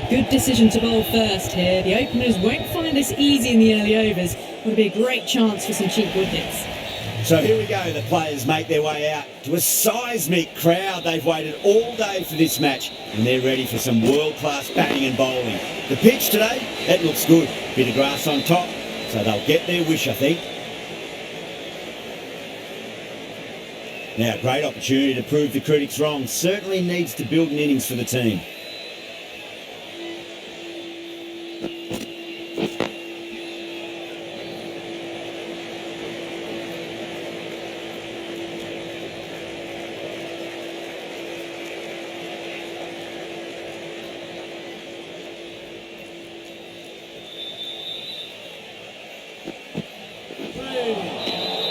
Good decision to bowl first here. The openers won't find this easy in the early overs. Would be a great chance for some cheap wickets. So here we go, the players make their way out to a seismic crowd. They've waited all day for this match and they're ready for some world-class batting and bowling. The pitch today, that looks good. Bit of grass on top, so they'll get their wish, I think. Now, great opportunity to prove the critics wrong. Certainly needs to build an innings for the team.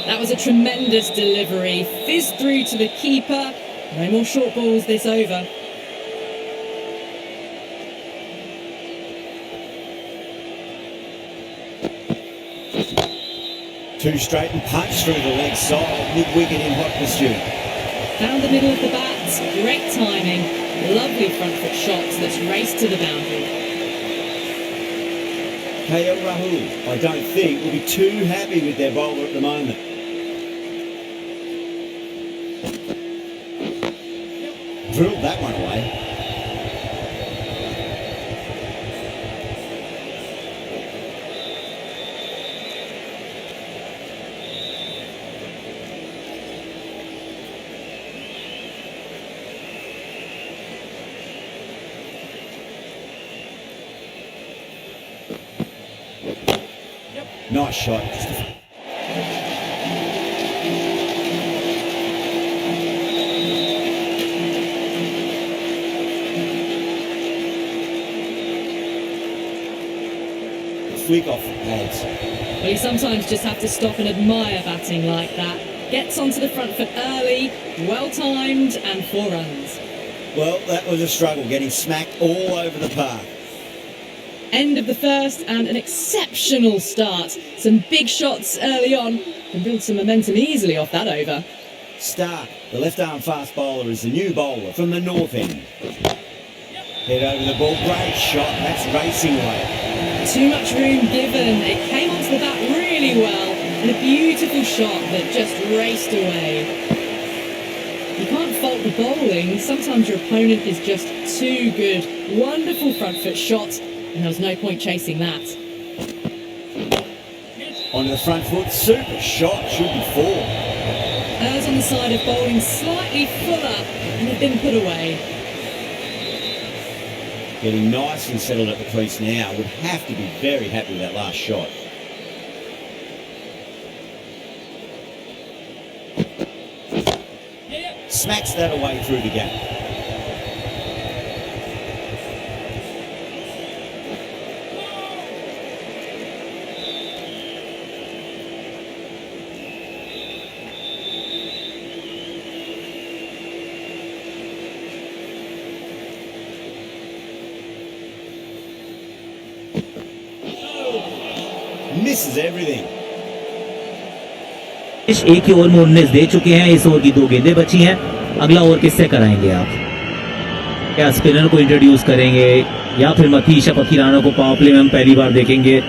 That was a tremendous delivery. Fizzed through to the keeper. No more short balls this over. Two straight and punch through the leg side, mid-wicket in hot pursuit. Found the middle of the bat. Great timing. Lovely front foot shots that's raced to the boundary. KL Rahul, I don't think, will be too happy with their bowler at the moment. Drilled that one away. Nice shot. Flick off, lads. Well, you sometimes just have to stop and admire batting like that. Gets onto the front foot early, well timed, and 4 runs. Well, that was a struggle, getting smacked all over the park. End of the first and an exceptional start. Some big shots early on. Can build some momentum easily off that over. Stark, the left-arm fast bowler, is the new bowler from the north end. Head over the ball, great shot, that's racing away. Too much room given. It came onto the bat really well and a beautiful shot that just raced away. You can't fault the bowling. Sometimes your opponent is just too good. Wonderful front foot shot and there was no point chasing that. Onto the front foot, super shot, should be 4. Errs on the side of bowling slightly fuller and had been put away. Getting nice and settled at the crease now. Would have to be very happy with that last shot. Smacks that away through the gap. Misses everything. एक ही over में 19 दे चुके हैं. इस over की 2 गेंदें बची हैं. अगला ओवर किससे कराएंगे आप? क्या स्पिनर को इंट्रोड्यूस करेंगे या फिर मतीशा पकीराना को पावर प्ले में हम पहली बार देखेंगे?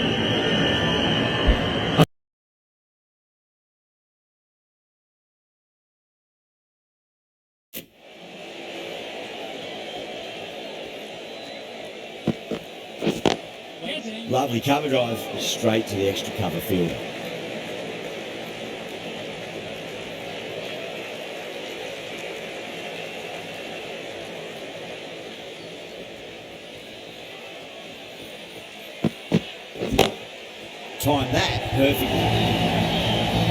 Lovely cover drive straight to the extra cover field. Time that perfectly.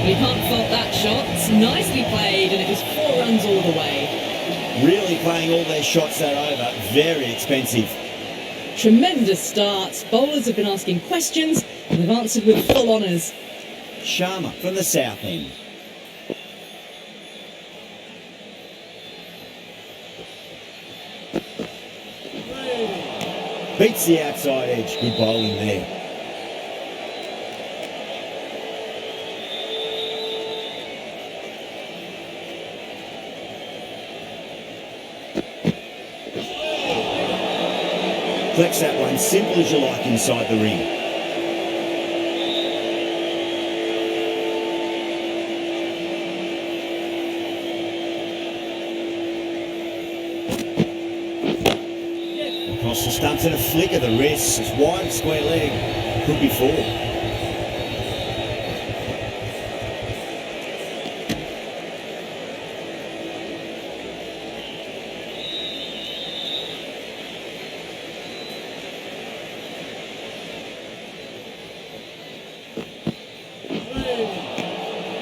We can't fault that shot. Nicely played and it was 4 runs all the way. Really playing all their shots that over. Very expensive. Tremendous start. Bowlers have been asking questions and they've answered with full honours. Sharma from the south end. Beats the outside edge. Good bowling there. Deflects that one, simple as you like, inside the ring. Across the stumps and a flick of the wrist. It's wide, square leg. Could be four.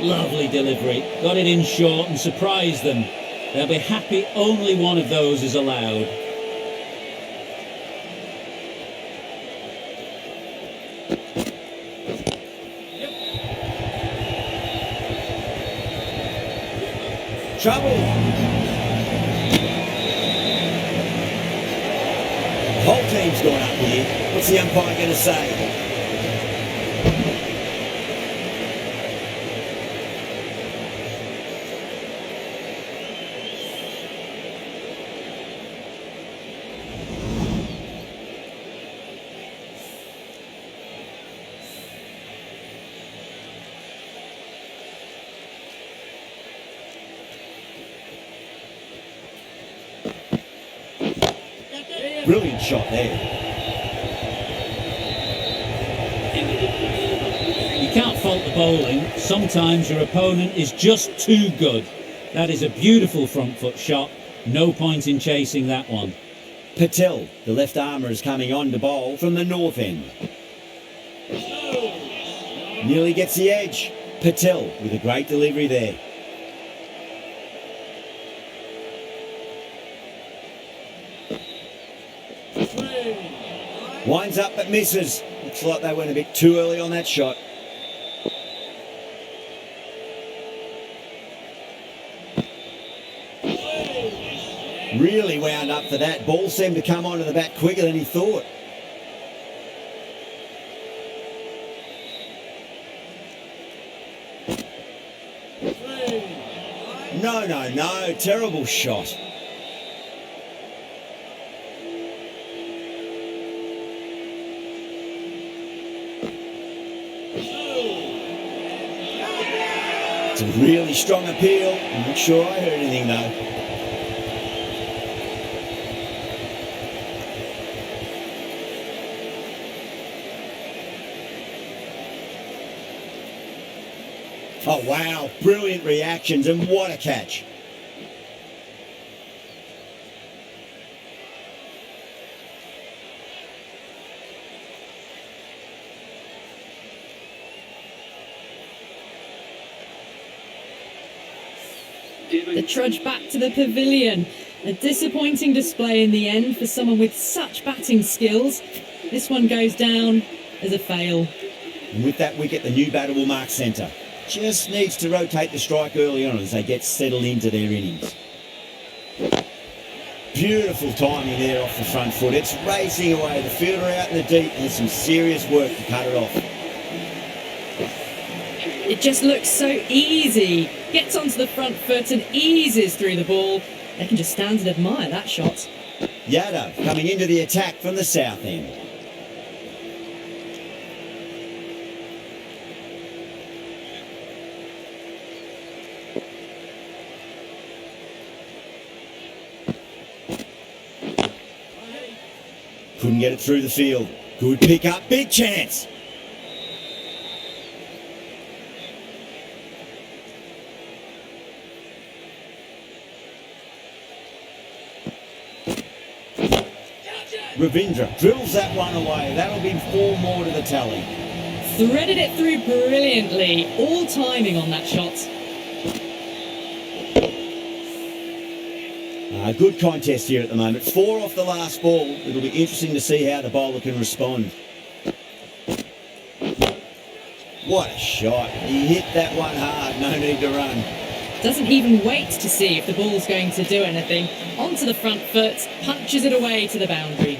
Lovely delivery. Got it in short and surprised them. They'll be happy only one of those is allowed. Trouble. The whole team's gone up here. What's the umpire going to say? Brilliant shot there. You can't fault the bowling. Sometimes your opponent is just too good. That is a beautiful front foot shot. No point in chasing that one. Patel, the left armour, is coming on to bowl from the north end. Nearly gets the edge. Patel with a great delivery there. Winds up but misses. Looks like they went a bit too early on that shot. Really wound up for that. Ball seemed to come onto the bat quicker than he thought. No. Terrible shot. It's a really strong appeal. I'm not sure I heard anything though. Oh wow, brilliant reactions and what a catch. The trudge back to the pavilion. A disappointing display in the end for someone with such batting skills. This one goes down as a fail. And with that wicket, the new batter will mark centre. Just needs to rotate the strike early on as they get settled into their innings. Beautiful timing there off the front foot. It's racing away. The fielder out in the deep and some serious work to cut it off. It just looks so easy. Gets onto the front foot and eases through the ball. They can just stand and admire that shot. Yadav coming into the attack from the south end. Couldn't get it through the field. Good pick up, big chance. Ravindra drills that one away. That'll be 4 more to the tally. Threaded it through brilliantly. All timing on that shot. Good contest here at the moment. 4 off the last ball. It'll be interesting to see how the bowler can respond. What a shot. He hit that one hard. No need to run. Doesn't even wait to see if the ball's going to do anything. Onto the front foot, punches it away to the boundary.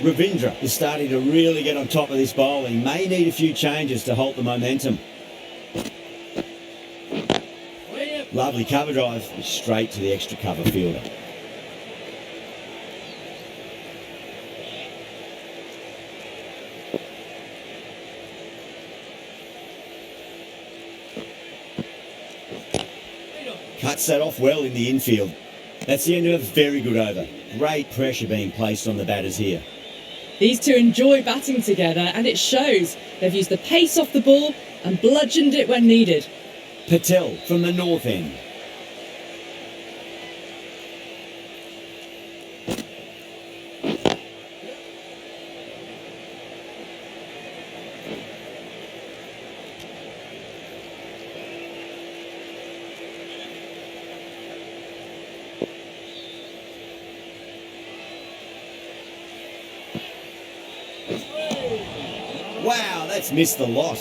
Ravindra is starting to really get on top of this bowling. May need a few changes to halt the momentum. Lovely cover drive, straight to the extra cover fielder. Cuts that off well in the infield. That's the end of a very good over. Great pressure being placed on the batters here. These two enjoy batting together, and it shows. They've used the pace off the ball and bludgeoned it when needed. Patel from the north end. Wow, that's missed the lot.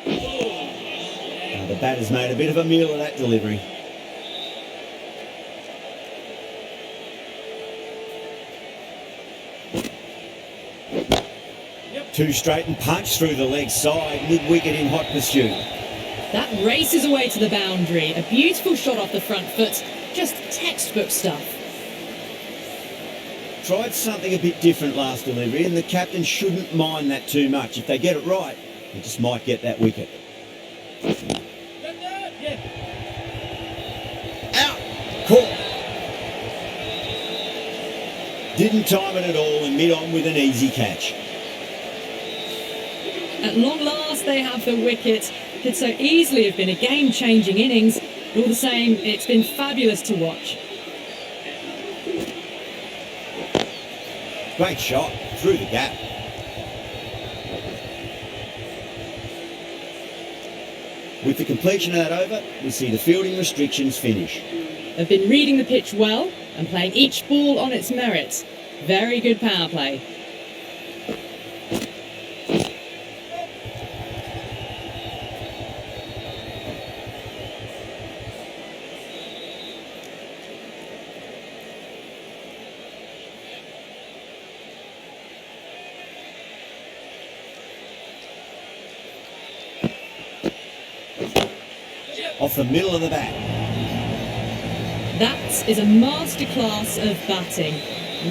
Now the batter's made a bit of a meal of that delivery. Two straight and punch through the leg side, mid-wicket in hot pursuit. That races away to the boundary. A beautiful shot off the front foot. Just textbook stuff. Tried something a bit different last delivery, and the captain shouldn't mind that too much. If they get it right, they just might get that wicket. Out! Caught! Didn't time it at all and mid-on with an easy catch. At long last, they have the wicket. Could so easily have been a game-changing innings. All the same, it's been fabulous to watch. Great shot through the gap. With the completion of that over, we see the fielding restrictions finish. They've been reading the pitch well and playing each ball on its merits. Very good power play. Off the middle of the bat. That is a masterclass of batting.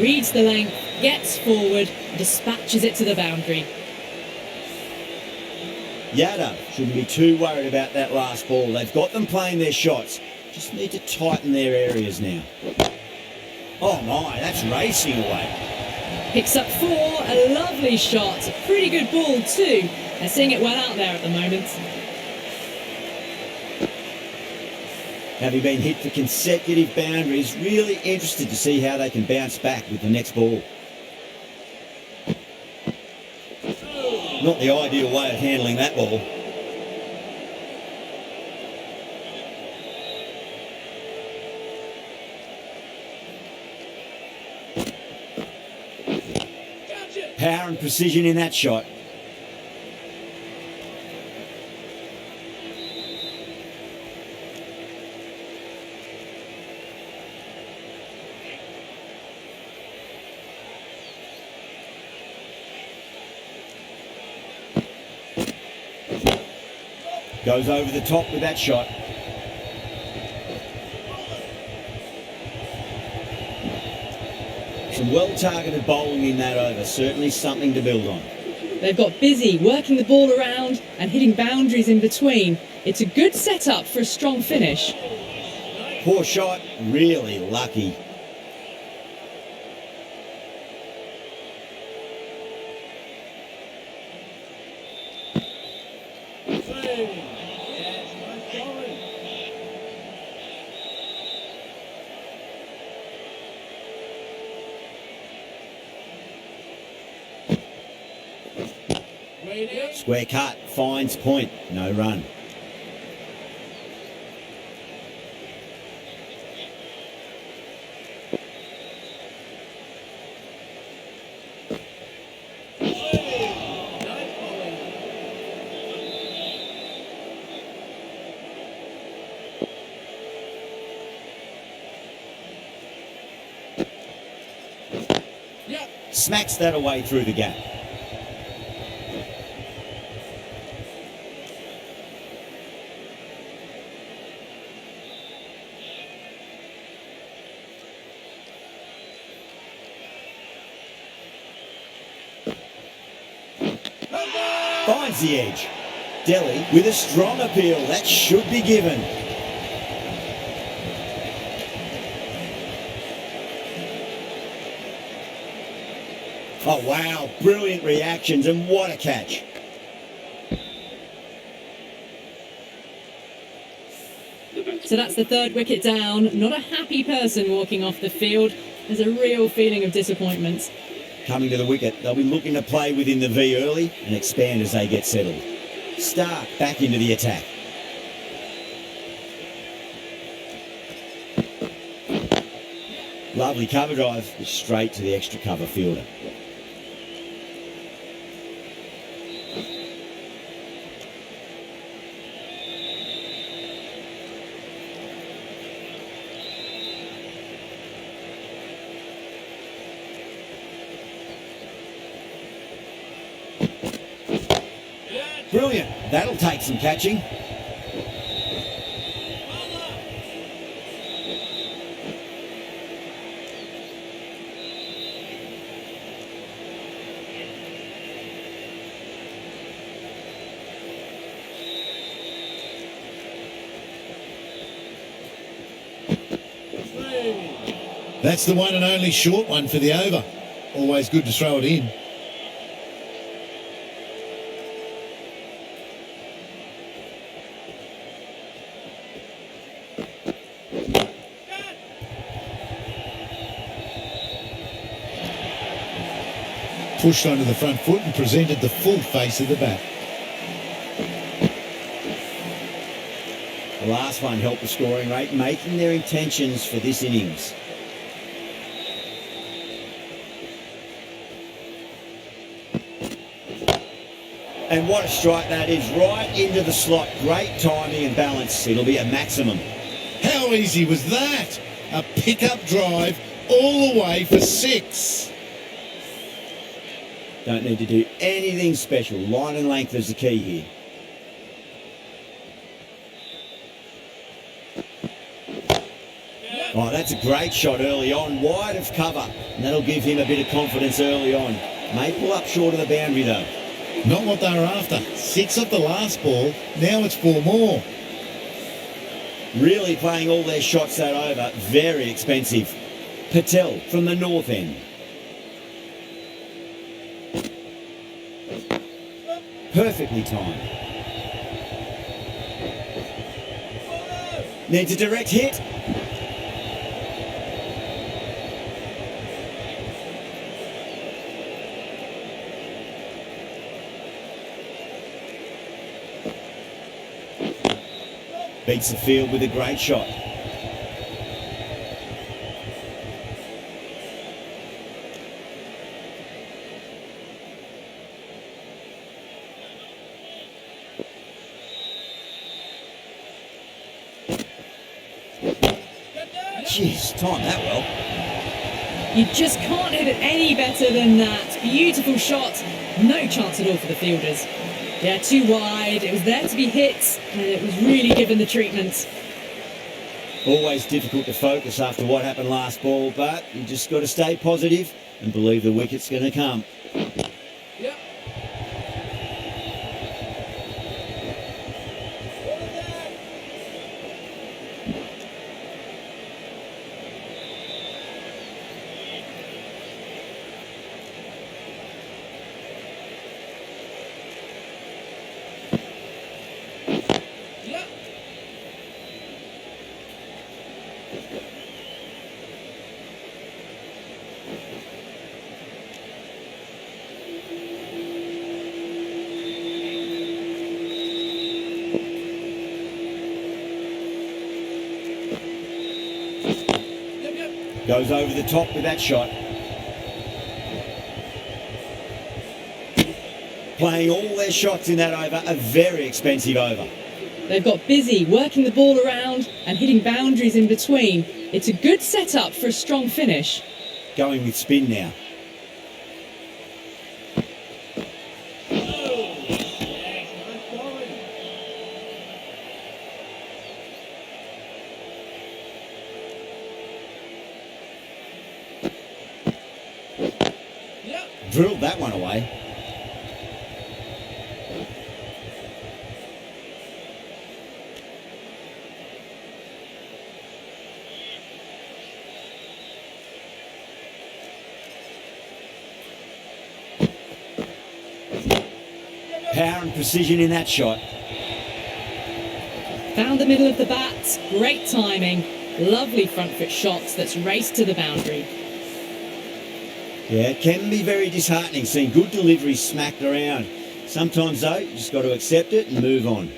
Reads the length, gets forward, dispatches it to the boundary. Yadav shouldn't be too worried about that last ball. They've got them playing their shots. Just need to tighten their areas now. Oh my, that's racing away. Picks up 4, a lovely shot. A pretty good ball too. They're seeing it well out there at the moment. Having been hit for consecutive boundaries, really interested to see how they can bounce back with the next ball. Not the ideal way of handling that ball. Power and precision in that shot. Goes over the top with that shot. Some well-targeted bowling in that over. Certainly something to build on. They've got busy working the ball around and hitting boundaries in between. It's a good setup for a strong finish. Poor shot, really lucky. Square cut, finds point, no run. Smacks that away through the gap. finds the edge. Delhi with a strong appeal. That should be given. Oh, wow. Brilliant reactions, and what a catch. So that's the third wicket down. Not a happy person walking off the field. There's a real feeling of disappointment. Coming to the wicket, they'll be looking to play within the V early and expand as they get settled. Stark back into the attack. Lovely cover drive, straight to the extra cover fielder. Brilliant. That'll take some catching. That's the one and only short one for the over. Always good to throw it in. Pushed onto the front foot and presented the full face of the bat. The last one helped the scoring rate, making their intentions for this innings. And what a strike that is, right into the slot. Great timing and balance. It'll be a maximum. How easy was that? A pickup drive all the way for 6. Don't need to do anything special. Line and length is the key here. Oh, that's a great shot early on, wide of cover. And that'll give him a bit of confidence early on. May pull up short of the boundary though. Not what they were after. 6 off the last ball. Now it's 4 more. Really playing all their shots that over. Very expensive. Patel from the north end. Perfectly timed. Needs a direct hit. Beats the field with a great shot. Jeez, timed that well. You just can't hit it any better than that. Beautiful shot. No chance at all for the fielders. Yeah, too wide. It was there to be hit, and it was really given the treatment. Always difficult to focus after what happened last ball, but you just got to stay positive and believe the wicket's going to come. Goes over the top with that shot. Playing all their shots in that over, a very expensive over. They've got busy working the ball around and hitting boundaries in between. It's a good setup for a strong finish. Going with spin now. Drilled that one away. power and precision in that shot. Found the middle of the bat, great timing, lovely front foot shots that's raced to the boundary. Yeah, it can be very disheartening seeing good deliveries smacked around. Sometimes though, you just got to accept it and move on.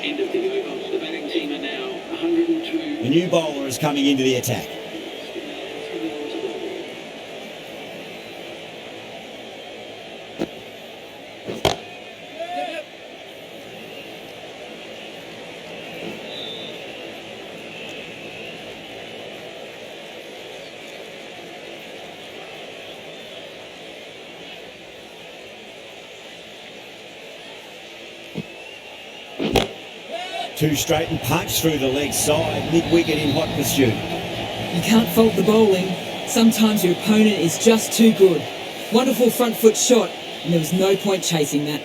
End of the over. The batting team are now 102. The new bowler is coming into the attack. Two straight and punch through the leg side, mid-wicket in hot pursuit. You can't fault the bowling. Sometimes your opponent is just too good. Wonderful front foot shot, and there was no point chasing that.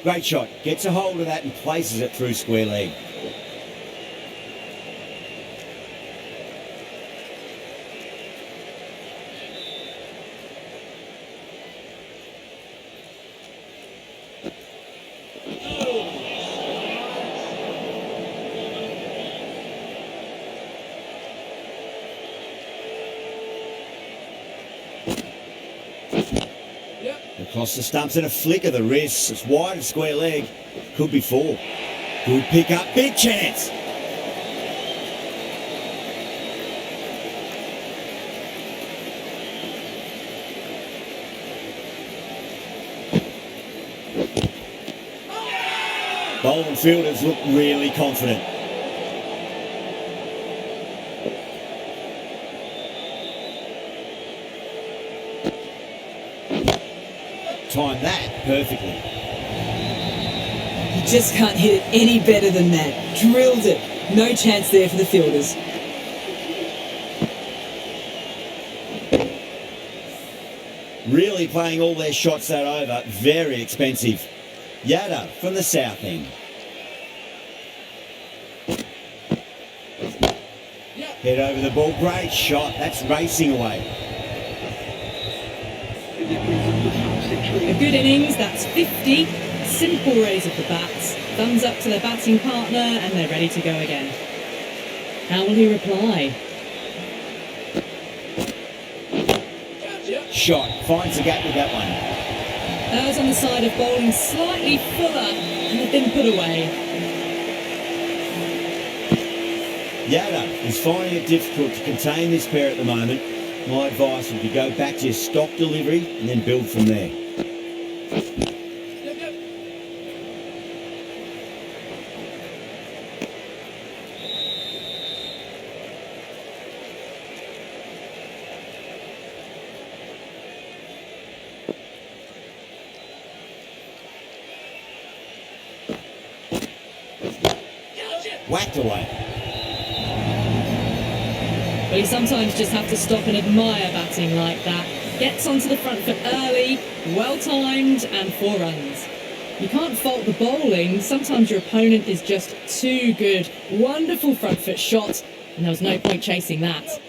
Great shot, gets a hold of that and places it through square leg. Across the stumps and a flick of the wrist. It's wide of square leg. Could be four. Good pick up. Big chance. Bowling fielders look really confident. Timed that perfectly. You just can't hit it any better than that. Drilled it. No chance there for the fielders. Really playing all their shots that over. Very expensive. Yada from the south end. Head over the ball. Great shot. That's racing away. A good innings, that's 50. Simple raise of the bats. Thumbs up to their batting partner and they're ready to go again. How will he reply? Shot. Finds the gap with that one. Ours on the side of bowling slightly fuller and have been put away. Yada is finding it difficult to contain this pair at the moment. My advice would be go back to your stock delivery and then build from there. Whacked away. But you sometimes just have to stop and admire batting like that. Gets onto the front foot early, well timed, and 4 runs. You can't fault the bowling. Sometimes your opponent is just too good. Wonderful front foot shot, and there was no point chasing that.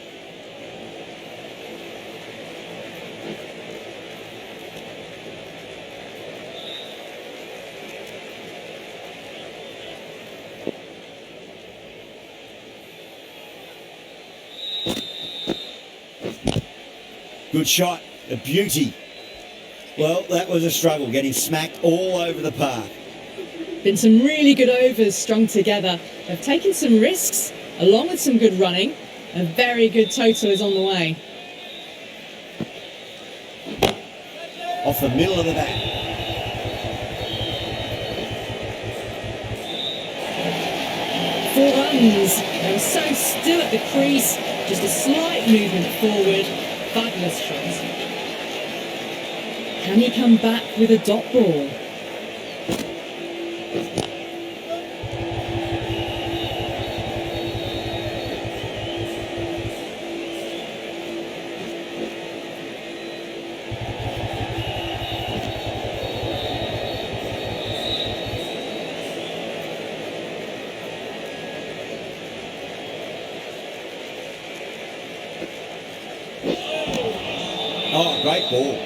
Good shot, a beauty. Well, that was a struggle, getting smacked all over the park. Been some really good overs strung together. They've taken some risks, along with some good running. A very good total is on the way. Off the middle of the bat. 4 runs. They were so still at the crease, just a slight movement forward. Fabulous shot. Can he come back with a dot ball? Oh, great ball.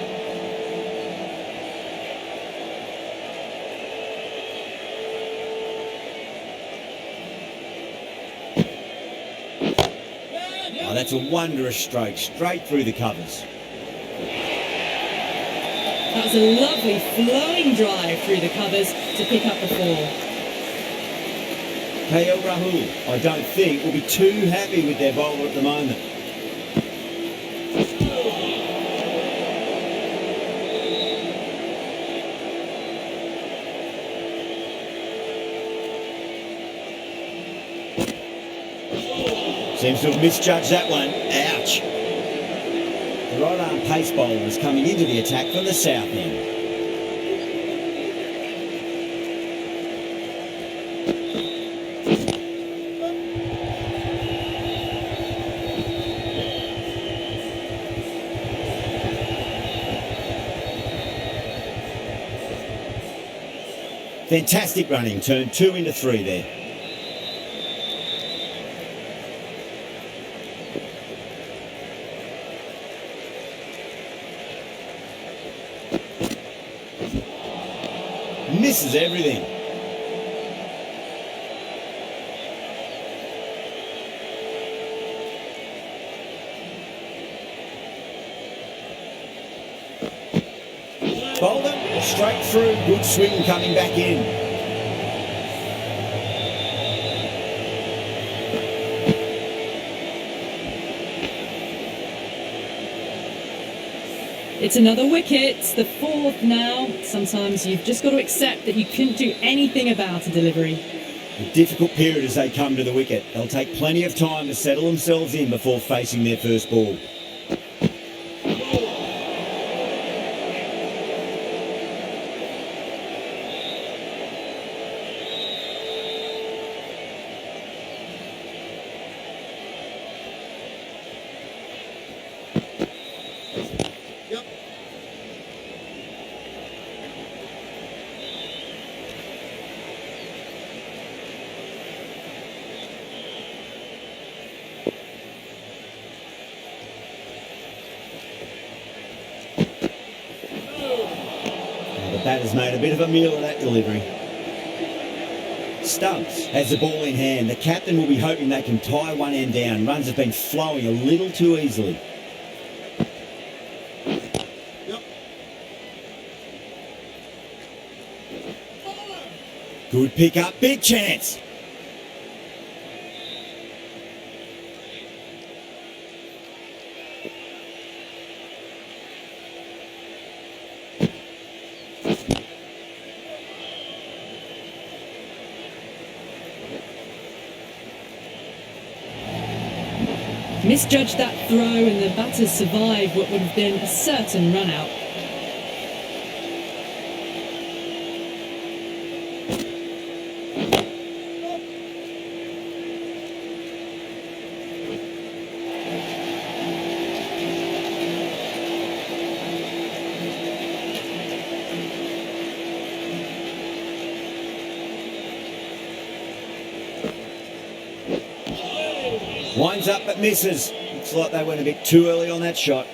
Oh, that's a wondrous stroke, straight through the covers. That was a lovely flowing drive through the covers to pick up the 4. KL Rahul, I don't think, will be too happy with their bowler at the moment. Seems to have misjudged that one. Ouch. The right arm pace bowler is coming into the attack from the south end. Fantastic running, turned 2 into 3 there. Misses everything. Bowled him straight through, good swing coming back in. It's another wicket, it's the 4th now. Sometimes you've just got to accept that you couldn't do anything about a delivery. A difficult period as they come to the wicket. They'll take plenty of time to settle themselves in before facing their first ball. Batter's made a bit of a meal of that delivery. Stubbs has the ball in hand. The captain will be hoping they can tie one end down. Runs have been flowing a little too easily. Good pick up, big chance. Misjudged that throw and the batters survived what would have been a certain run out. Winds up but misses. Looks like they went a bit too early on that shot.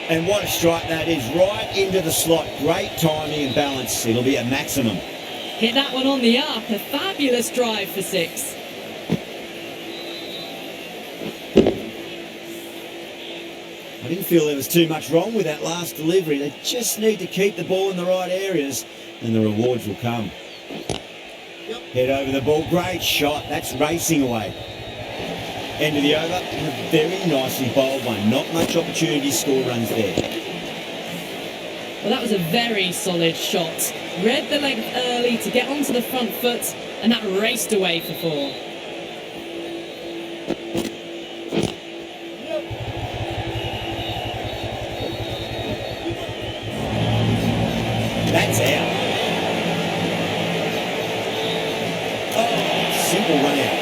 And what a strike that is, right into the slot. Great timing and balance. It'll be a maximum. Hit that one on the up. A fabulous drive for 6. I didn't feel there was too much wrong with that last delivery. They just need to keep the ball in the right areas and the rewards will come. Head over the ball, great shot. That's racing away. End of the over, and a very nicely bowled one. Not much opportunity to score runs there. Well, that was a very solid shot. Read the length early to get onto the front foot, and that raced away for 4. That's out. Oh, simple run out.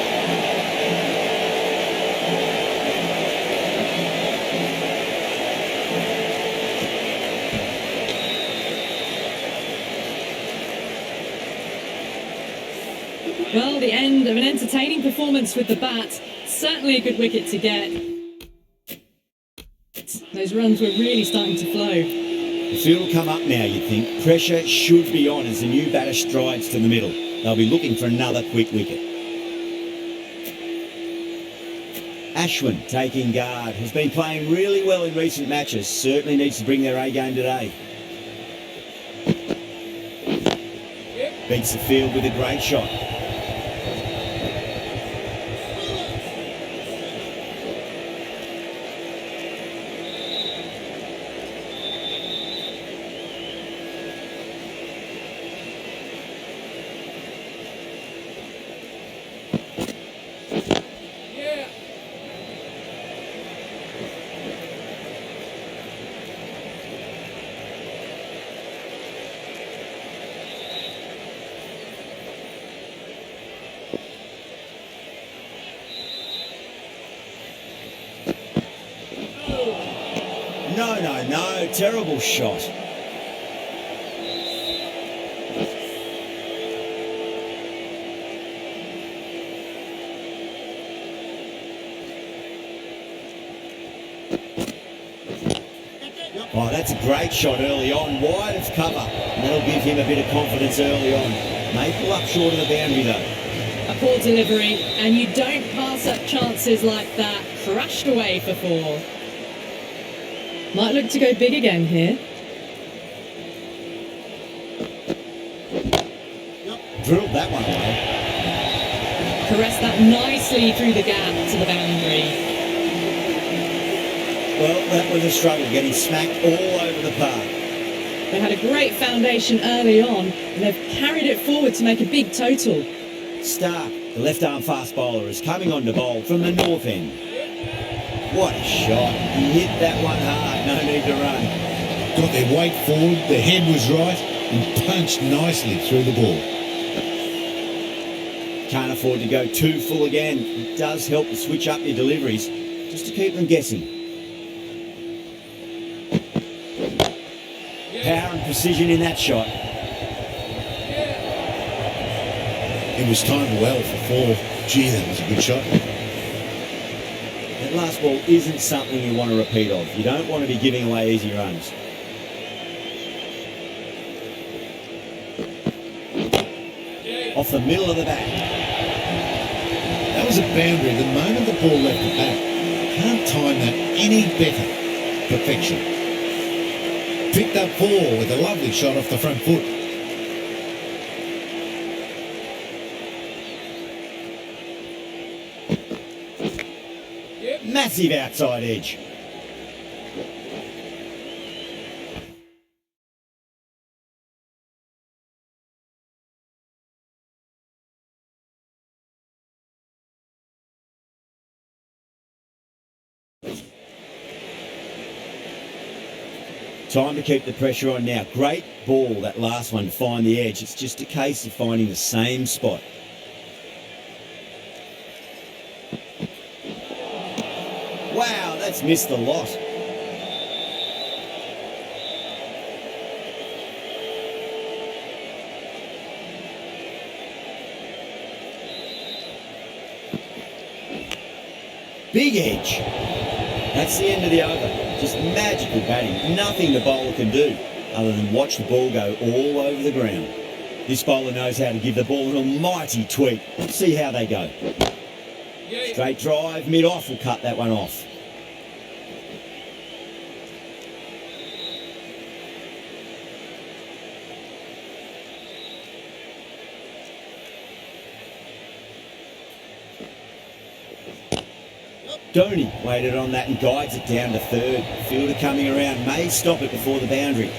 Well, the end of an entertaining performance with the bat. Certainly a good wicket to get. Those runs were really starting to flow. The field will come up now, you'd think. Pressure should be on as the new batter strides to the middle. They'll be looking for another quick wicket. Ashwin taking guard. Has been playing really well in recent matches. Certainly needs to bring their A game today. Beats the field with a great shot. No, terrible shot. Oh, that's a great shot early on, wide of cover. And that'll give him a bit of confidence early on. May pull up short of the boundary though. A poor delivery, and you don't pass up chances like that. Crashed away for 4. Might look to go big again here. Drilled that one away. Caressed that nicely through the gap to the boundary. Well, that was a struggle, getting smacked all over the park. They had a great foundation early on, and they've carried it forward to make a big total. Stark, the left-arm fast bowler, is coming on to bowl from the north end. What a shot. He hit that one hard, no need to run. Got their weight forward, the head was right, and punched nicely through the ball. Can't afford to go too full again. It does help to switch up your deliveries, just to keep them guessing. Power and precision in that shot. It was timed well for 4. Gee, that was a good shot. That last ball isn't something you want to repeat of. You don't want to be giving away easy runs. Off the middle of the bat. That was a boundary the moment the ball left the bat. Can't time that any better. Perfection. Picked up 4 with a lovely shot off the front foot. Massive outside edge. Time to keep the pressure on now. Great ball, that last one, to find the edge. It's just a case of finding the same spot. Wow, that's missed a lot. Big edge. That's the end of the over. Just magical batting. Nothing the bowler can do other than watch the ball go all over the ground. This bowler knows how to give the ball an almighty tweak. Let's see how they go. Straight drive, mid-off will cut that one off. Dhoni waited on that and guides it down to third. Fielder coming around, may stop it before the boundary.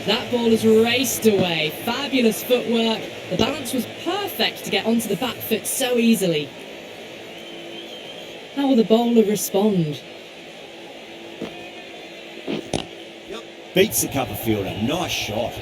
That ball has raced away. Fabulous footwork. The balance was perfect to get onto the back foot so easily. How will the bowler respond? Beats the cover fielder. Nice shot.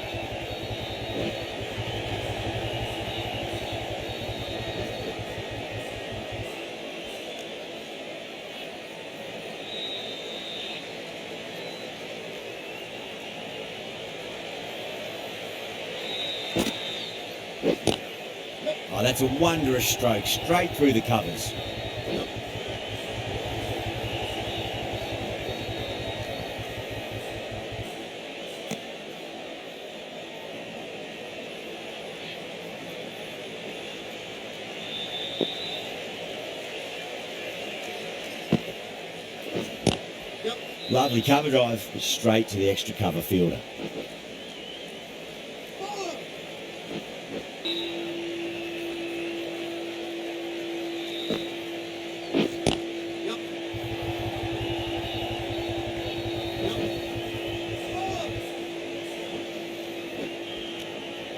Oh, that's a wondrous stroke, straight through the covers. Lovely cover drive, straight to the extra cover fielder.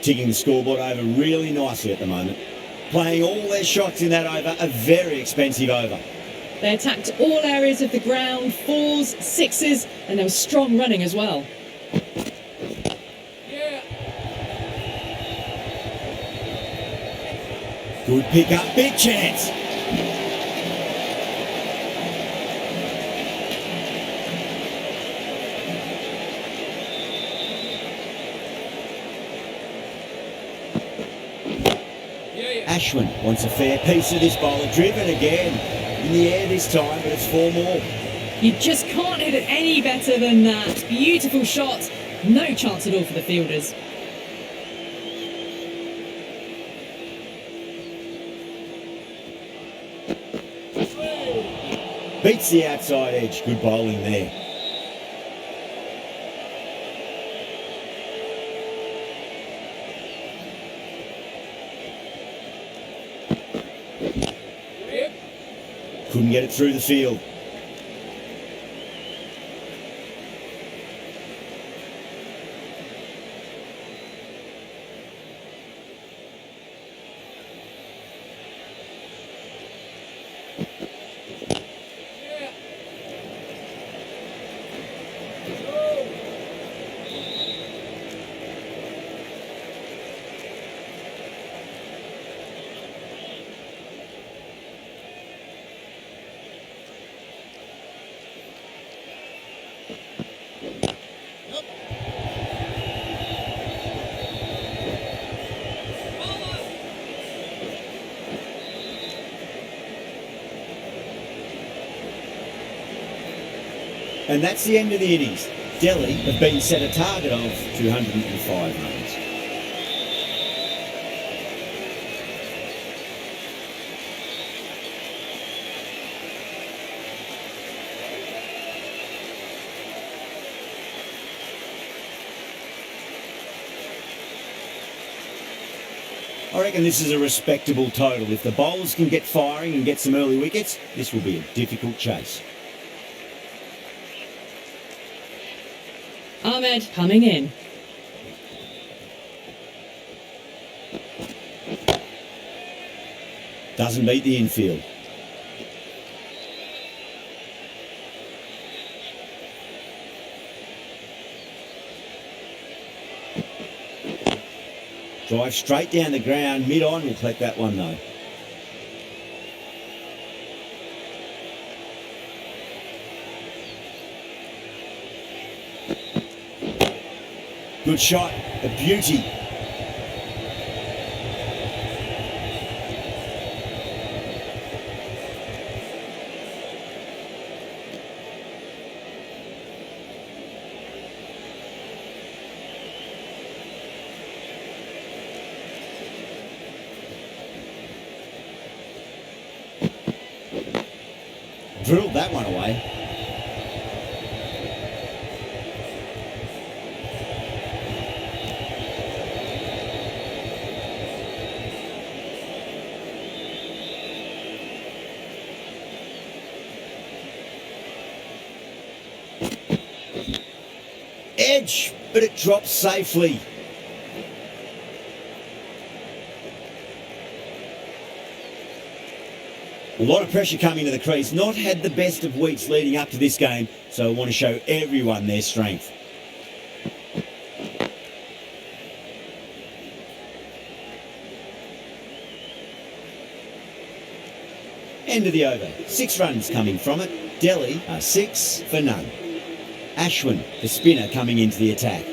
Ticking the scoreboard over really nicely at the moment. Playing all their shots in that over, a very expensive over. They attacked all areas of the ground, fours, sixes, and there was strong running as well. Good pick up, big chance. Ashwin wants a fair piece of this bowler. Driven again. In the air this time, but it's 4 more. You just can't hit it any better than that. Beautiful shot. No chance at all for the fielders. Beats the outside edge. Good bowling there. Couldn't get it through the field. And that's the end of the innings. Delhi have been set a target of 205 runs. I reckon this is a respectable total. If the bowlers can get firing and get some early wickets, this will be a difficult chase. Ahmed coming in. Doesn't beat the infield. Drive straight down the ground, mid-on, will collect that one though. Good shot, a beauty. Drilled that one away. Edge, but it drops safely. A lot of pressure coming to the crease. Not had the best of weeks leading up to this game, so I want to show everyone their strength. End of the over. 6 runs coming from it. Delhi are 6 for none. Ashwin, the spinner, coming into the attack.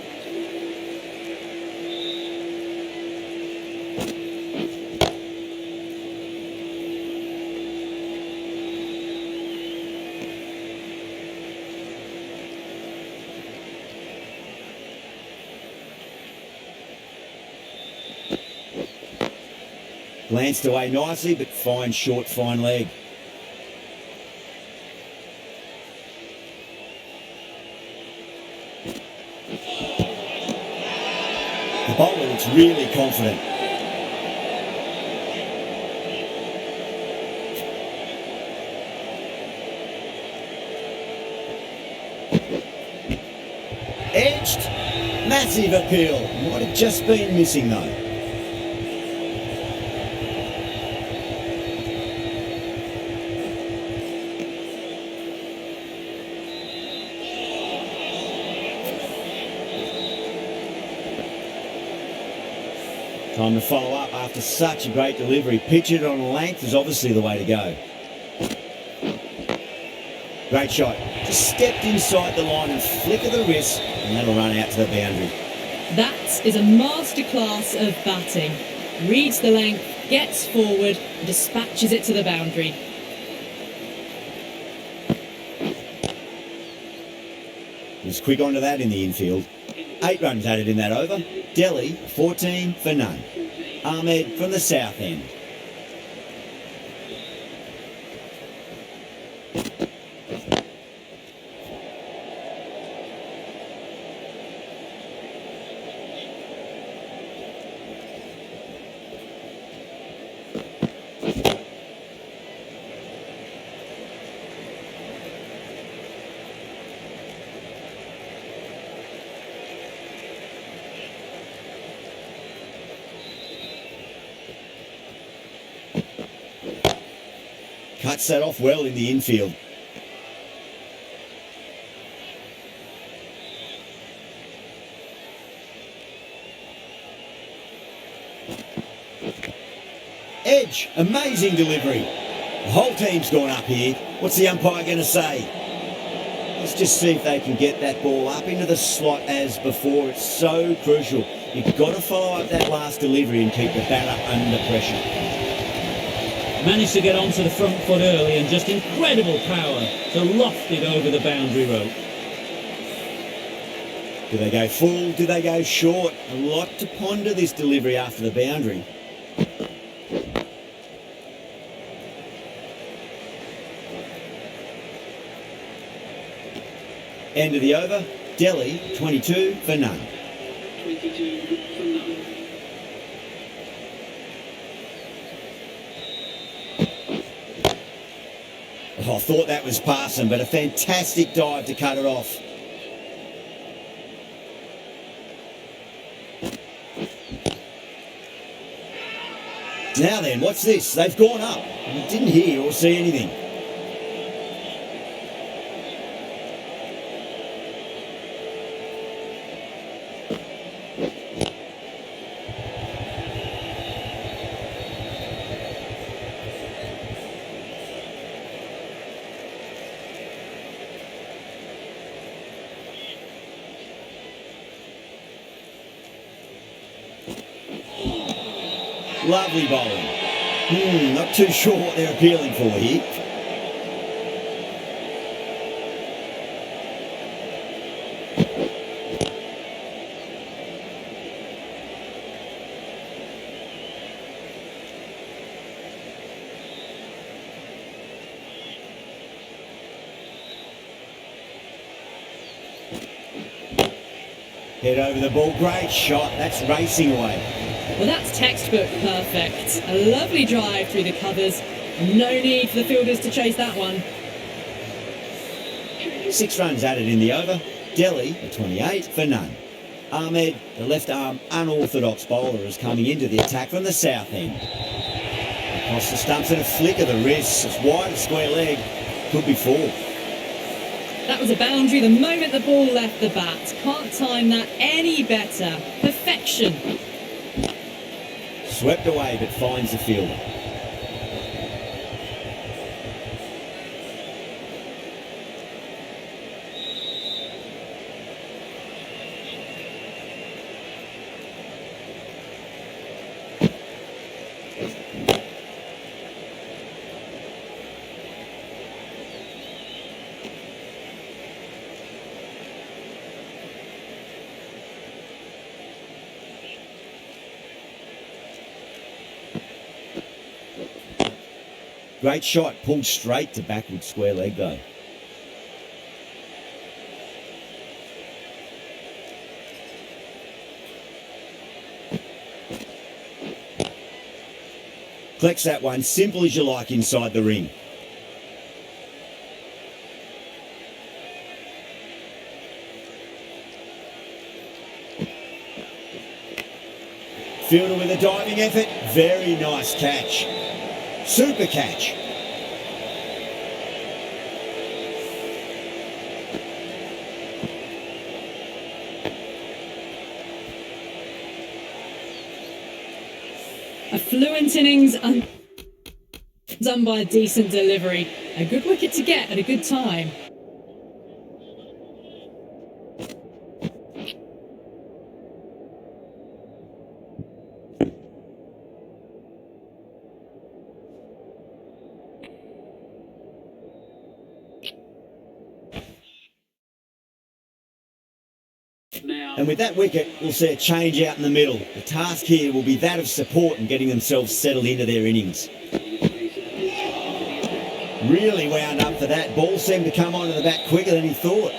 Glanced away nicely, but fine short, fine leg. The bowler looks really confident. Edged. Massive appeal. Might have just been missing though. Time to follow up after such a great delivery. Pitch it on length is obviously the way to go. Great shot. Just stepped inside the line and flick of the wrist, and that'll run out to the boundary. That is a masterclass of batting. Reads the length, gets forward, and dispatches it to the boundary. Was quick onto that in the infield. 8 runs added in that over. Delhi, 14 for none. Ahmed from the south end. Cuts that off well in the infield. Edge, amazing delivery. The whole team's gone up here. What's the umpire going to say? Let's just see if they can get that ball up into the slot as before. It's so crucial. You've got to follow up that last delivery and keep the batter under pressure. Managed to get onto the front foot early and just incredible power to loft it over the boundary rope. Do they go full? Do they go short? A lot to ponder this delivery after the boundary. End of the over. Delhi, 22 for none. 22 for none. Oh, I thought that was passing, but a fantastic dive to cut it off. Now then, what's this? They've gone up. I didn't hear or see anything. Lovely bowling. Not too sure what they're appealing for here. Head over the ball. Great shot. That's racing away. Well, that's textbook perfect. A lovely drive through the covers. No need for the fielders to chase that one. 6 runs added in the over. Delhi, 28 for none. Ahmed, the left-arm unorthodox bowler, is coming into the attack from the south end. Across the stumps and a flick of the wrist. It's wide, a square leg. Could be 4. That was a boundary the moment the ball left the bat. Can't time that any better. Perfection. Swept away but finds the fielder. Great shot, pulled straight to backward square leg though. Collects that one, simple as you like inside the ring. Fielder with a diving effort, very nice catch. Super catch. A fluent innings done by a decent delivery. A good wicket to get at a good time. And with that wicket, we'll see a change out in the middle. The task here will be that of support and getting themselves settled into their innings. Really wound up for that. Ball seemed to come onto the bat quicker than he thought.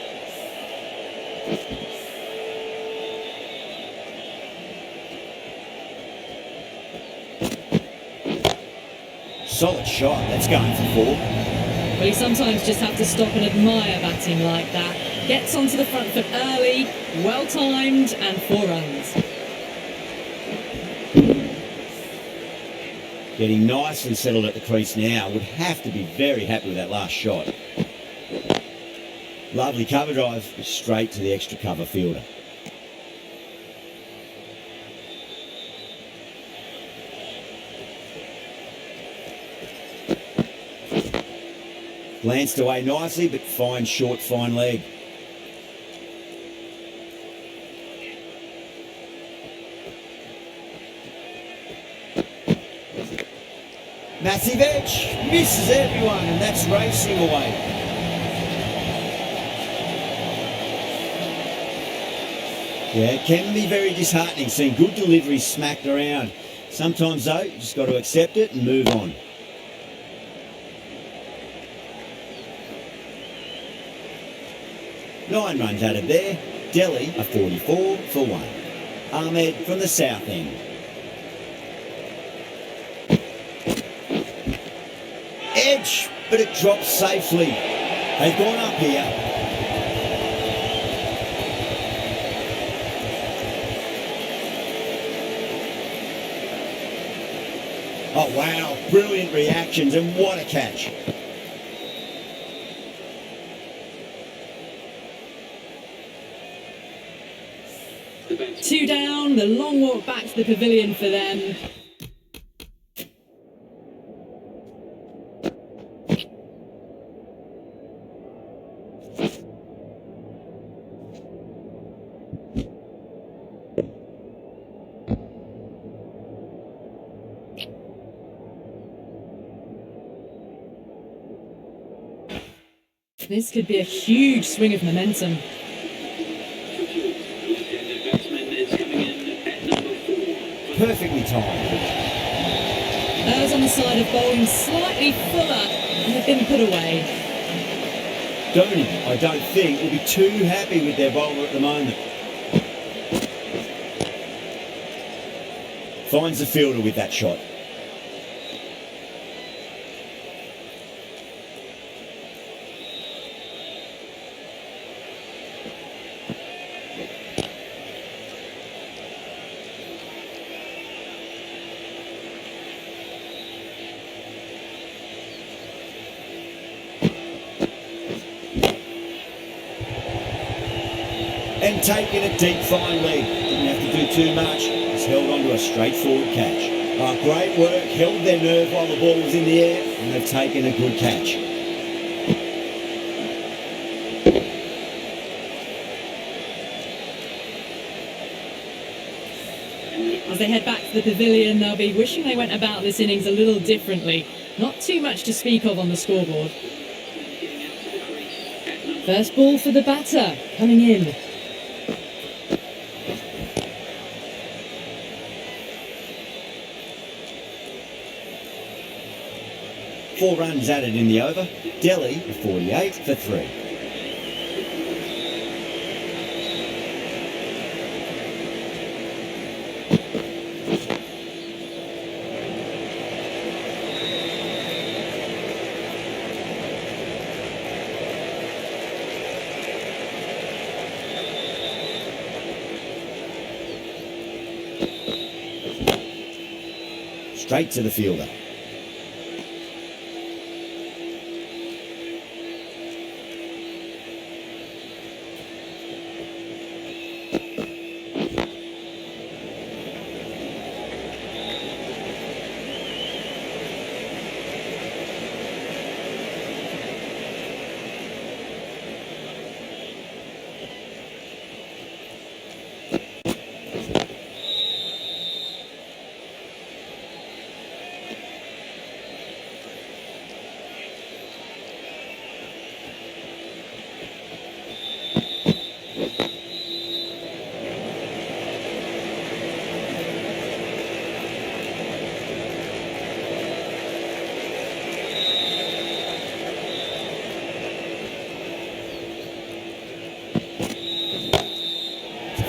Solid shot. That's going for 4. Well, you sometimes just have to stop and admire batting like that. Gets onto the front foot early, well timed, and 4 runs. Getting nicely settled at the crease now. Would have to be very happy with that last shot. Lovely cover drive, straight to the extra cover fielder. Glanced away nicely, but fine short, fine leg. Massive edge, misses everyone, and that's racing away. Yeah, it can be very disheartening seeing good delivery smacked around. Sometimes though, you just got to accept it and move on. Nine runs added there. Delhi a 44 for 1. Ahmed from the south end. Edge, but it drops safely. They've gone up here. Oh wow, brilliant reactions and what a catch. Two down, the long walk back to the pavilion for them. This could be a huge swing of momentum. Perfectly timed. Errs on the side of bowling slightly fuller and have been put away. Dhoni, I don't think, will be too happy with their bowler at the moment. Finds the fielder with that shot. taken it deep finally. Didn't have to do too much. Just held on to a straightforward catch. Great work, held their nerve while the ball was in the air, and they've taken a good catch. As they head back to the pavilion, they'll be wishing they went about this innings a little differently. Not too much to speak of on the scoreboard. First ball for the batter, coming in. Four runs added in the over. Delhi 48 for 3. Straight to the fielder.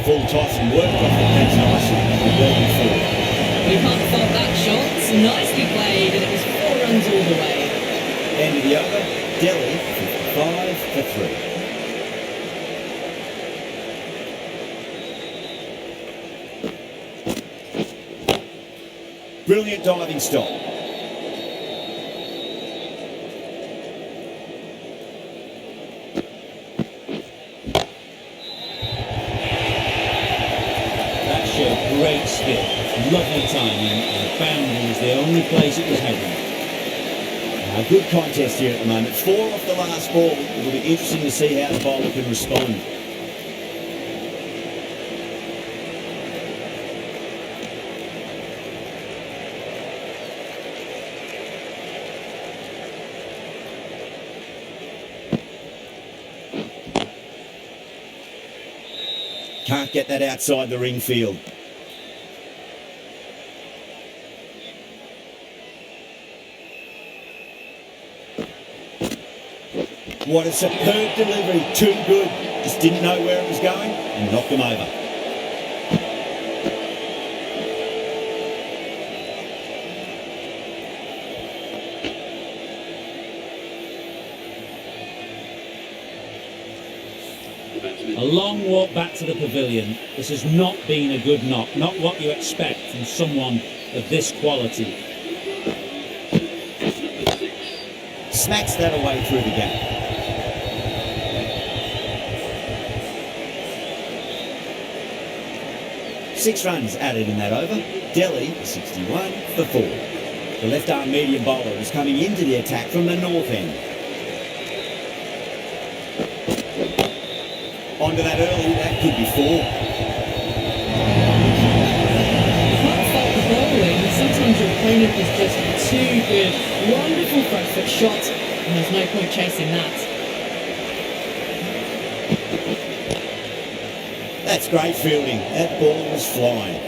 Full toss and work off the pitch nicely. You can't fault that shot. It's nicely played, and it was 4 runs all the way. End of the over. Delhi 55 for 3. Brilliant diving stop. Great skill, lovely timing, and the boundary was the only place it was heading. A good contest here at the moment. 4 off the last ball. It'll be interesting to see how the bowler can respond. Can't get that outside the ring field. What a superb delivery, too good. Just didn't know where it was going and knocked them over. A long walk back to the pavilion. This has not been a good knock, not what you expect from someone of this quality. Smacks that away through the gap. Six runs added in that over. Delhi 61 for 4. The left-arm medium bowler is coming into the attack from the north end. Onto that early, that could be 4. You can't fault the bowling. Sometimes your opponent is just too good. Wonderful front foot shot, and there's no point chasing that. That's great fielding. That ball was flying.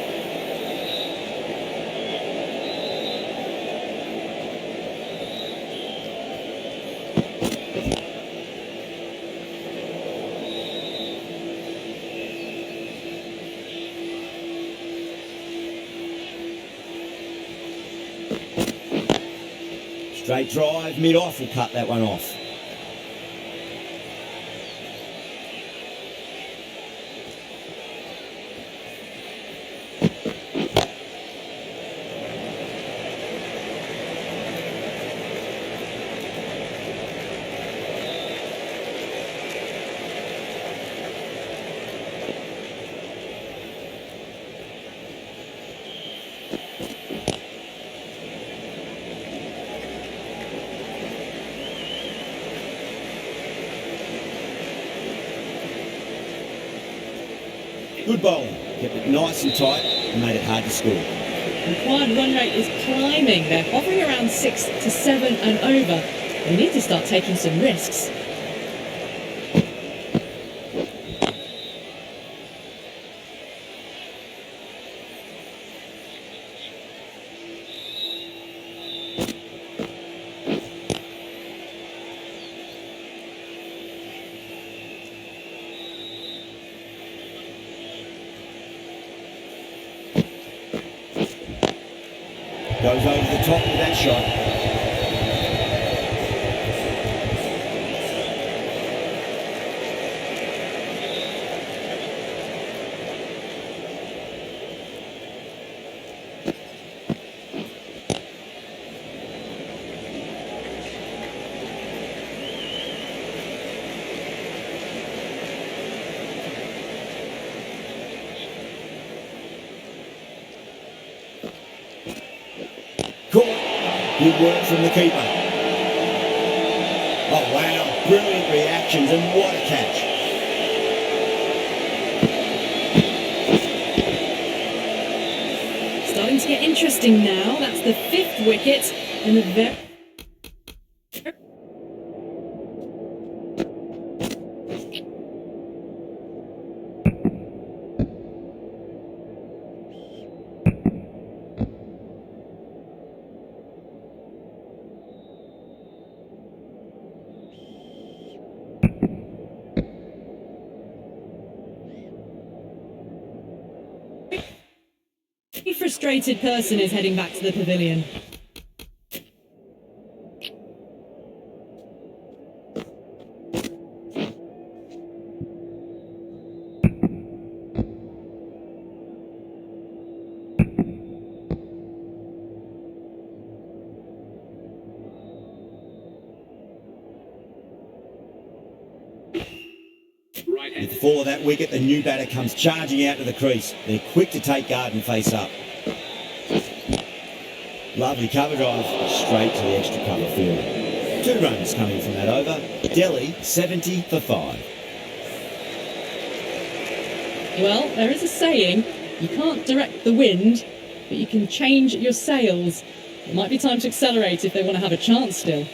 Straight drive, mid-off will cut that one off. Good bowling. Kept it nice and tight and made it hard to score. Required run rate is climbing. They're hovering around 6 to 7 and over. They need to start taking some risks. Goes over the top with that shot. Caught. Good work from the keeper. Oh wow, brilliant reactions and what a catch. Starting to get interesting now. That's the 5th wicket and the very... frustrated person is heading back to the pavilion. With the fall of that wicket, the new batter comes charging out to the crease. They're quick to take guard and face up. Lovely cover drive, straight to the extra cover field. 2 runs coming from that over. Delhi 70 for 5. Well, there is a saying, you can't direct the wind, but you can change your sails. It might be time to accelerate if they want to have a chance still.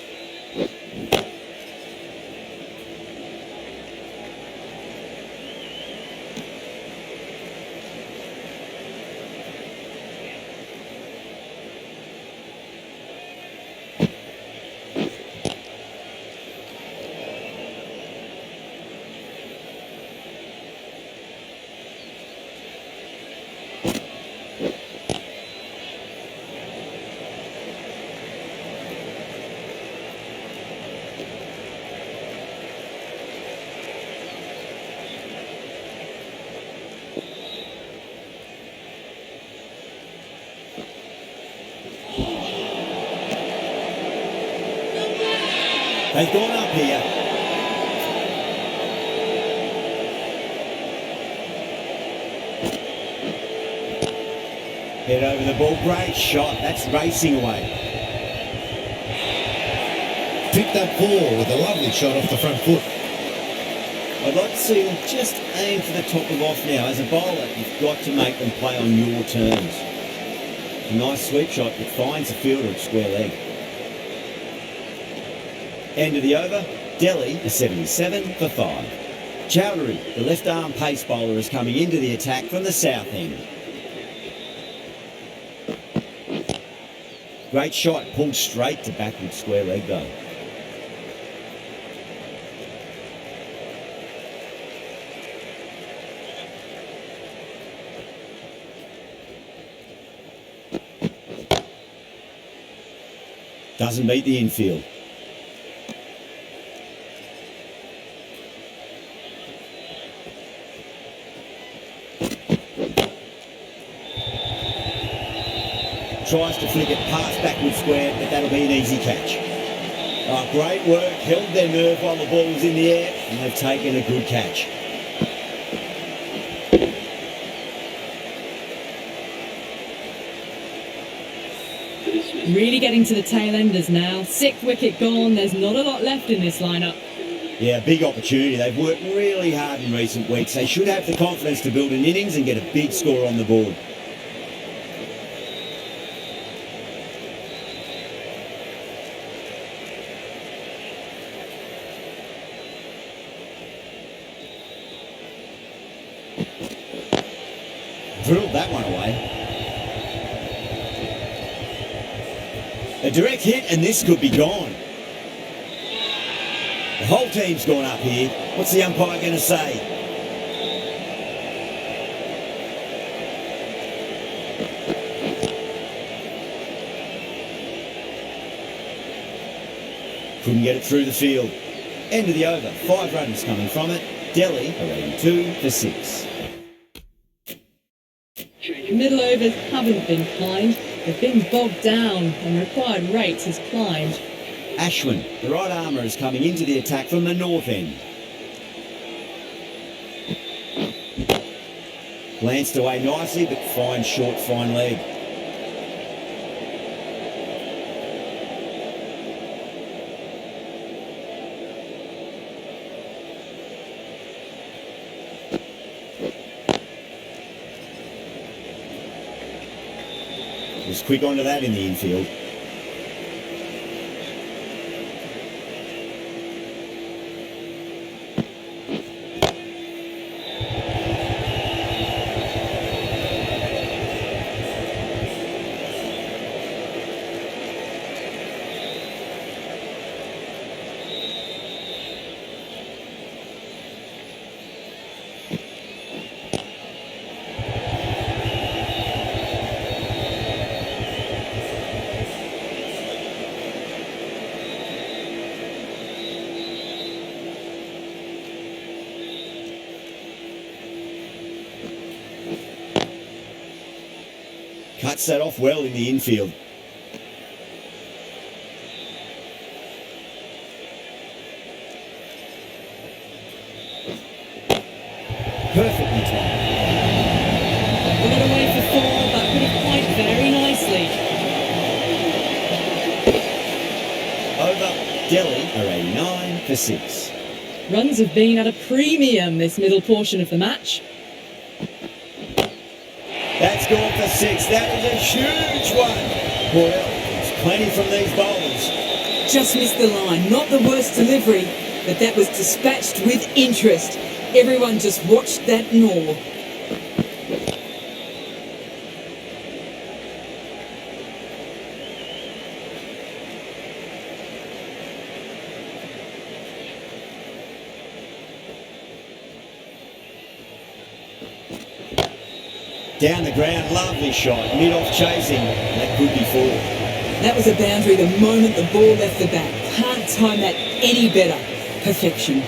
They've gone up here. Head over the ball, great shot, that's racing away. Picked up 4 with a lovely shot off the front foot. I'd like to see them just aim for the top of off now. As a bowler, you've got to make them play on your terms. A nice sweep shot that finds the fielder at square leg. End of the over, Delhi are 77 for 5. Chowdhury, the left arm pace bowler, is coming into the attack from the south end. Great shot, pulled straight to backward square leg though. Doesn't beat the infield. Tries to flick it past backward square, but that'll be an easy catch. Oh, great work, held their nerve while the ball was in the air, and they've taken a good catch. Really getting to the tail enders now. 6th wicket gone, there's not a lot left in this lineup. Yeah, big opportunity. They've worked really hard in recent weeks. They should have the confidence to build an innings and get a big score on the board. Drilled that one away. A direct hit and this could be gone. The whole team's gone up here. What's the umpire going to say? Couldn't get it through the field. End of the over. 5 runs coming from it. Delhi are rating 2 for 6. Middle overs haven't been kind. They've been bogged down and required rate has climbed. Ashwin, the right armour, is coming into the attack from the north end. Glanced away nicely, but fine short, fine leg. Was quick onto that in the infield. Cuts that off well in the infield. Perfectly timed. We got away for 4, but could have played very nicely. Over. Delhi are 89 for 6. Runs have been at a premium this middle portion of the match. That's gone for 6. That is a huge one. Porel gets plenty from these bowlers. Just missed the line. Not the worst delivery, but that was dispatched with interest. Everyone just watched that gnaw. Down the ground, lovely shot. Mid-off chasing. That could be 4. That was a boundary the moment the ball left the bat. Can't time that any better. Perfection.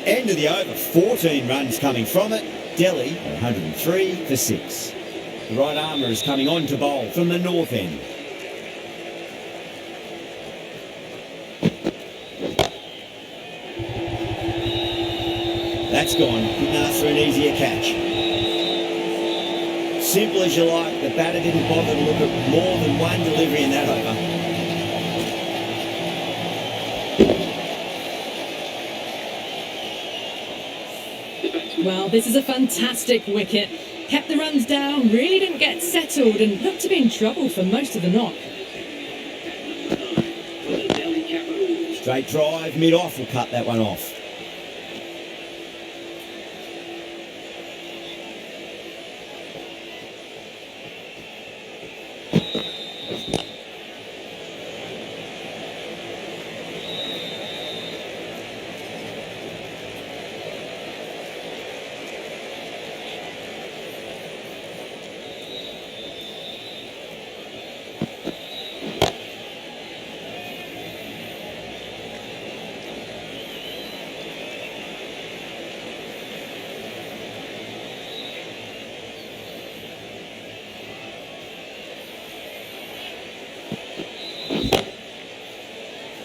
End of the over. 14 runs coming from it. Delhi are 103 for 6. The right armour is coming on to bowl from the north end. That's gone. Couldn't ask for an easier catch. Simple as you like. The batter didn't bother to look at more than one delivery in that over. Well, this is a fantastic wicket. Kept the runs down, really didn't get settled and looked to be in trouble for most of the knock. Straight drive, mid-off will cut that one off.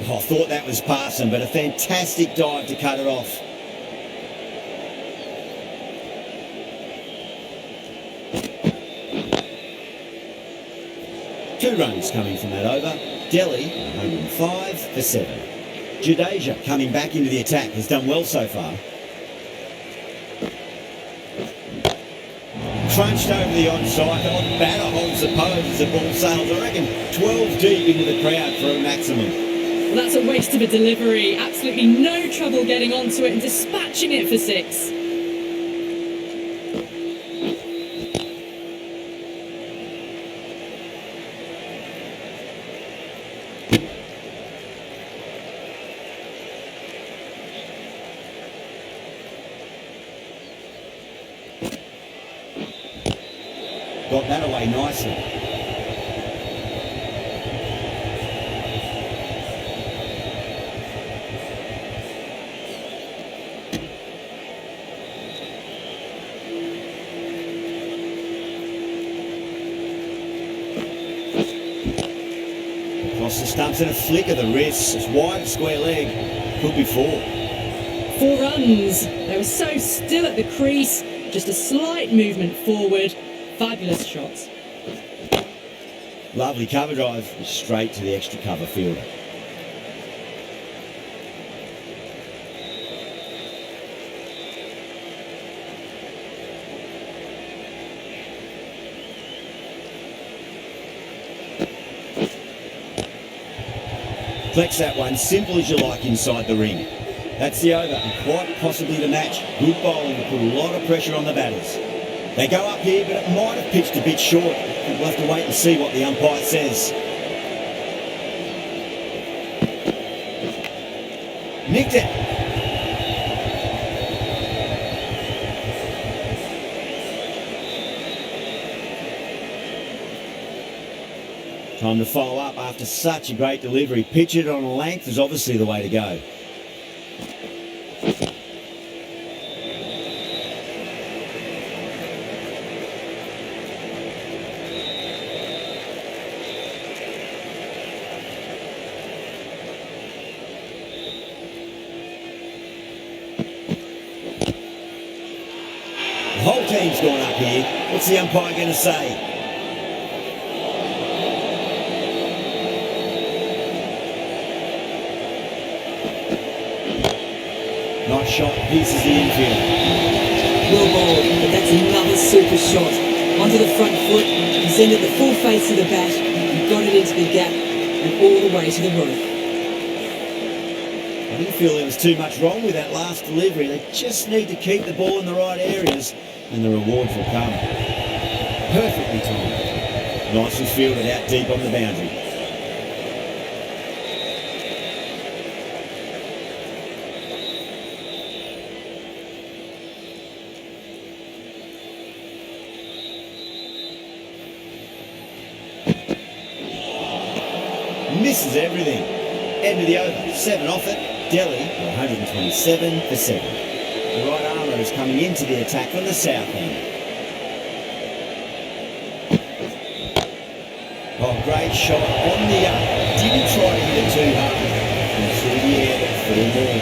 Oh, I thought that was passing, but a fantastic dive to cut it off. Two runs coming from that over. Delhi, 105 for 7. Jadeja coming back into the attack, has done well so far. Crunched over the onside. The batter holds the pose as the ball sails, I reckon, 12 deep into the crowd for a maximum. Well, that's a waste of a delivery. Absolutely no trouble getting onto it and dispatching it for 6. Got that away nicely. Across the stumps and a flick of the wrist. It's wide, square leg. Could be 4. 4 runs. They were so still at the crease. Just a slight movement forward. Fabulous shots. Lovely cover drive straight to the extra cover fielder. Flex that one, simple as you like inside the ring. That's the over, and quite possibly the match. Good bowling to put a lot of pressure on the batters. They go up here, but it might have pitched a bit short. We'll have to wait and see what the umpire says. Nicked it. Time to follow up after such a great delivery. Pitch it on a length is obviously the way to go. The whole team's gone up here. What's the umpire going to say? Nice shot, pierces the infield. Well bowled, but that's another super shot. Onto the front foot, presented the full face of the bat, and got it into the gap, and all the way to the roof. I didn't feel there was too much wrong with that last delivery. They just need to keep the ball in the right areas, and the rewards will come. Perfectly timed. Nicely fielded out deep on the boundary. Misses everything. End of the over. 7 off it. Delhi, 127 for 7. The right armour is coming into the attack from the south end. Oh, great shot on the up. Didn't try to hit it too hard. And through the air, but 4 more.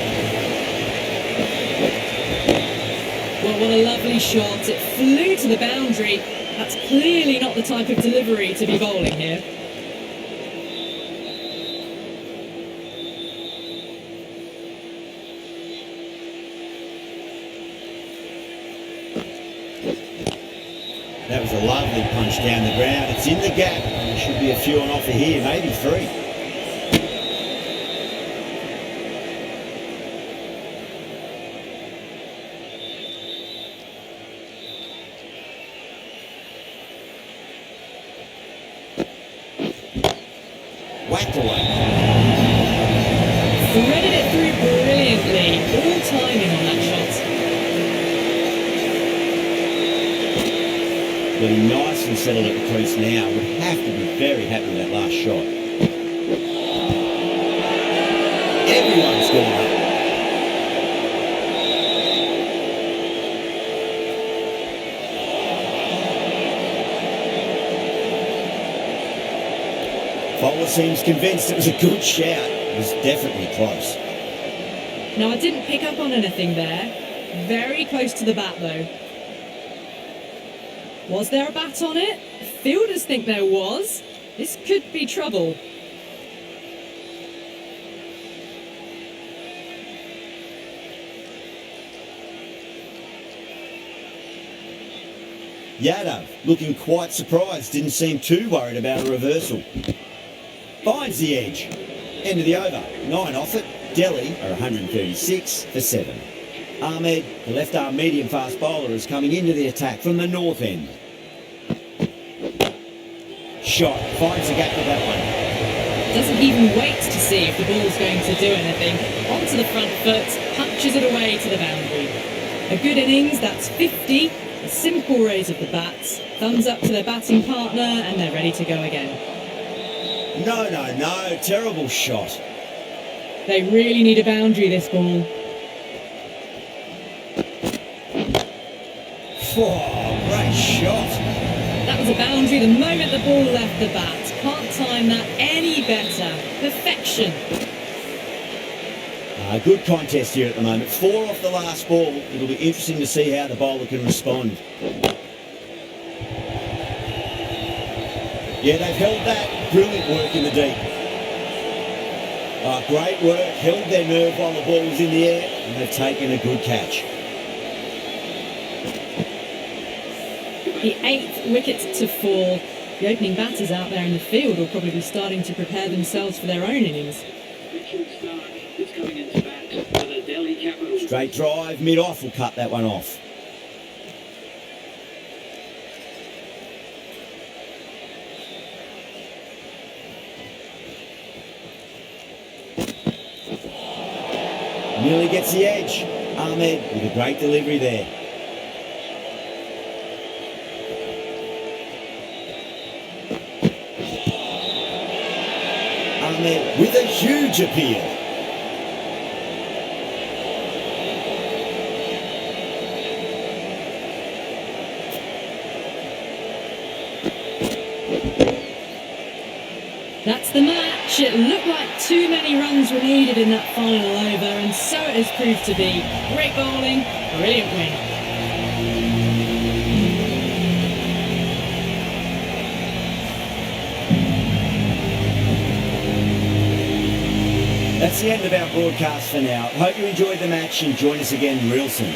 Well, what a lovely shot. It flew to the boundary. That's clearly not the type of delivery to be bowling here. That was a lovely punch down the ground. It's in the gap. There should be a few on offer here, maybe 3. Whacked away. Threaded it through brilliantly. All timing on that shot. Getting nice and settled at the crease now. Would have to be very happy with that last shot. Everyone's gone up. Bowler seems convinced it was a good shout. It was definitely close. Now, I didn't pick up on anything there. Very close to the bat, though. Was there a bat on it? Fielders think there was. This could be trouble. Yadav looking quite surprised, didn't seem too worried about a reversal. Finds the edge. End of the over. 9 off it. Delhi are 136 for 7. Ahmed, the left-arm medium-fast bowler, is coming into the attack from the north end. Shot. Finds the gap with that one. Doesn't even wait to see if the ball's going to do anything. Onto the front foot, punches it away to the boundary. A good innings, that's 50. A simple raise of the bats. Thumbs up to their batting partner, and they're ready to go again. No. Terrible shot. They really need a boundary, this ball. Oh, great shot. That was a boundary the moment the ball left the bat. Can't time that any better. Perfection. A good contest here at the moment. 4 off the last ball. It'll be interesting to see how the bowler can respond. Yeah, they've held that. Brilliant work in the deep. Great work. Held their nerve while the ball was in the air, and they've taken a good catch. The 8th wicket to fall. The opening batters out there in the field will probably be starting to prepare themselves for their own innings. Richard Stark is coming into bat for the Delhi Capitals. Straight drive, mid-off will cut that one off. Nearly gets the edge. Ahmed with a great delivery there. Ahmed with a huge appeal. That's the match. It looked like too many runs were needed in that final over, and so it has proved to be. Great bowling, brilliant win. That's the end of our broadcast for now. Hope you enjoyed the match and join us again real soon.